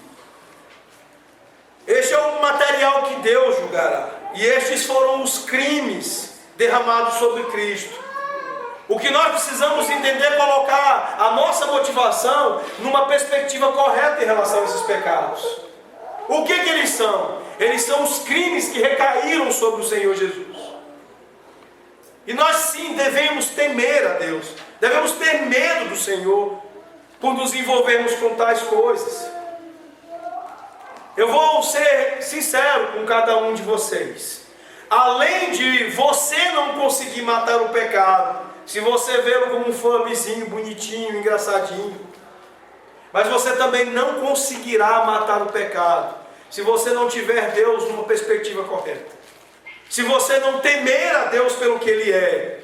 Este é o material que Deus julgará, e estes foram os crimes derramados sobre Cristo. O que nós precisamos entender é colocar a nossa motivação numa perspectiva correta em relação a esses pecados. O que eles são? Eles são os crimes que recaíram sobre o Senhor Jesus. E nós sim devemos temer a Deus, devemos ter medo do Senhor por nos envolvermos com tais coisas. Eu vou ser sincero com cada um de vocês. Além de você não conseguir matar o pecado, se você vê-lo como um furbyzinho, bonitinho, engraçadinho, mas você também não conseguirá matar o pecado se você não tiver Deus numa perspectiva correta. Se você não temer a Deus pelo que Ele é.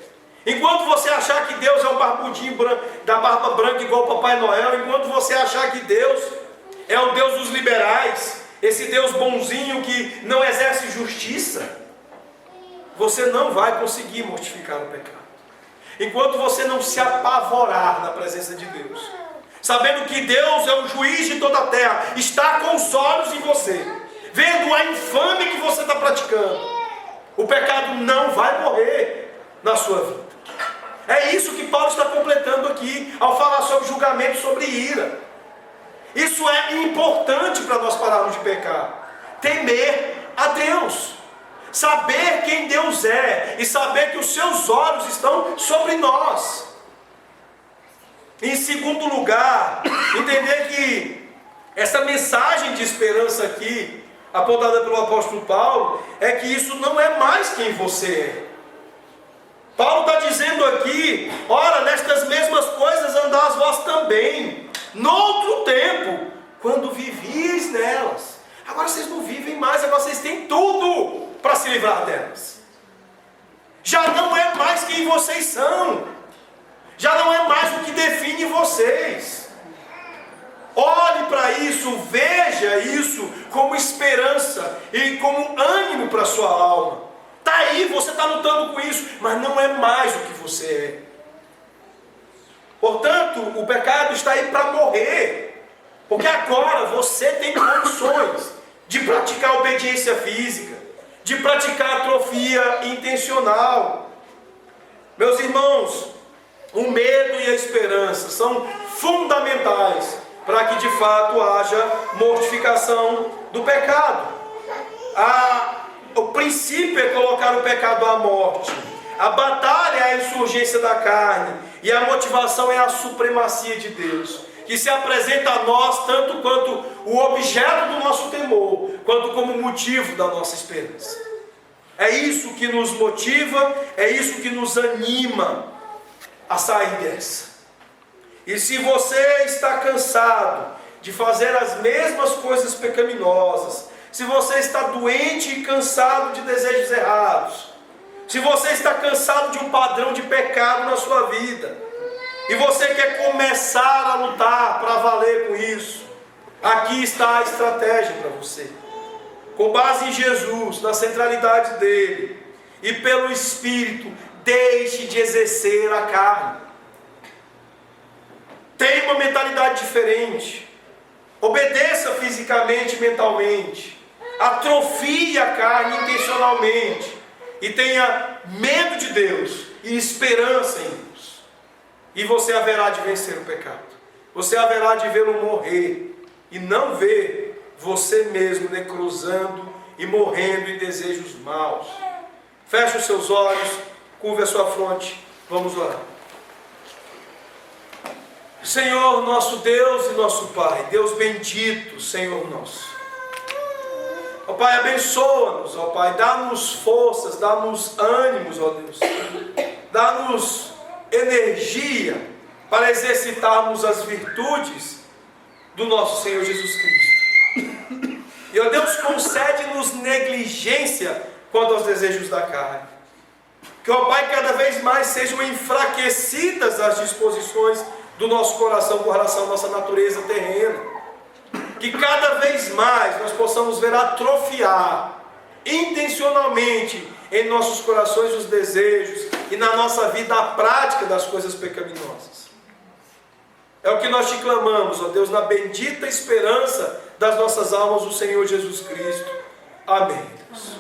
Enquanto você achar que Deus é um barbudinho da barba branca igual o Papai Noel, enquanto você achar que Deus é o Deus dos liberais, esse Deus bonzinho que não exerce justiça, você não vai conseguir mortificar o pecado. Enquanto você não se apavorar na presença de Deus, sabendo que Deus é o juiz de toda a terra, está com os olhos em você, vendo a infâmia que você está praticando, o pecado não vai morrer na sua vida. É isso que Paulo está completando aqui, ao falar sobre julgamento, sobre ira. Isso é importante para nós pararmos de pecar. Temer a Deus. saber quem Deus é e saber que os seus olhos estão sobre nós. Em segundo lugar, entender que essa mensagem de esperança aqui, apontada pelo apóstolo Paulo, é que isso não é mais quem você é. Paulo está dizendo aqui: ora, nestas mesmas coisas andais vós também, noutro tempo, quando vivíeis nelas. Agora vocês não vivem mais, agora vocês têm tudo para se livrar delas. Já não é mais quem vocês são, já não é mais o que define vocês. Olhe para isso, veja isso como esperança e como ânimo para a sua alma. Está aí, você está lutando com isso, mas não é mais o que você é. Portanto, o pecado está aí para morrer. Porque agora você tem condições de praticar obediência física, de praticar atrofia intencional. Meus irmãos, o medo e a esperança são fundamentais para que de fato haja mortificação do pecado. O princípio é colocar o pecado à morte. A batalha é a insurgência da carne. E a motivação é a supremacia de Deus, que se apresenta a nós tanto quanto o objeto do nosso temor, quanto como motivo da nossa esperança. É isso que nos motiva, é isso que nos anima a sair dessa. E se você está cansado de fazer as mesmas coisas pecaminosas, se você está doente e cansado de desejos errados, se você está cansado de um padrão de pecado na sua vida, e você quer começar a lutar para valer com isso, aqui está a estratégia para você. Com base em Jesus, na centralidade dele, e pelo Espírito, deixe de exercer a carne. Tenha uma mentalidade diferente. Obedeça fisicamente e mentalmente. Atrofie a carne intencionalmente. E tenha medo de Deus e esperança em Deus. E você haverá de vencer o pecado. Você haverá de vê-lo morrer. E não ver você mesmo necrosando e morrendo em desejos maus. Feche os seus olhos, curve a sua fronte. Vamos orar. Senhor, nosso Deus e nosso Pai, Deus bendito, Senhor nosso. Ó Pai, abençoa-nos, ó Pai, dá-nos forças, dá-nos ânimos, ó Deus. Dá-nos energia para exercitarmos as virtudes do nosso Senhor Jesus Cristo. E, ó Deus, concede-nos negligência quanto aos desejos da carne. Que, ó Pai, cada vez mais sejam enfraquecidas as disposições do nosso coração com relação à nossa natureza terrena. Que cada vez mais nós possamos ver atrofiar intencionalmente em nossos corações os desejos e na nossa vida a prática das coisas pecaminosas. É o que nós te clamamos, ó Deus, na bendita esperança das nossas almas, o Senhor Jesus Cristo. Amém, Deus.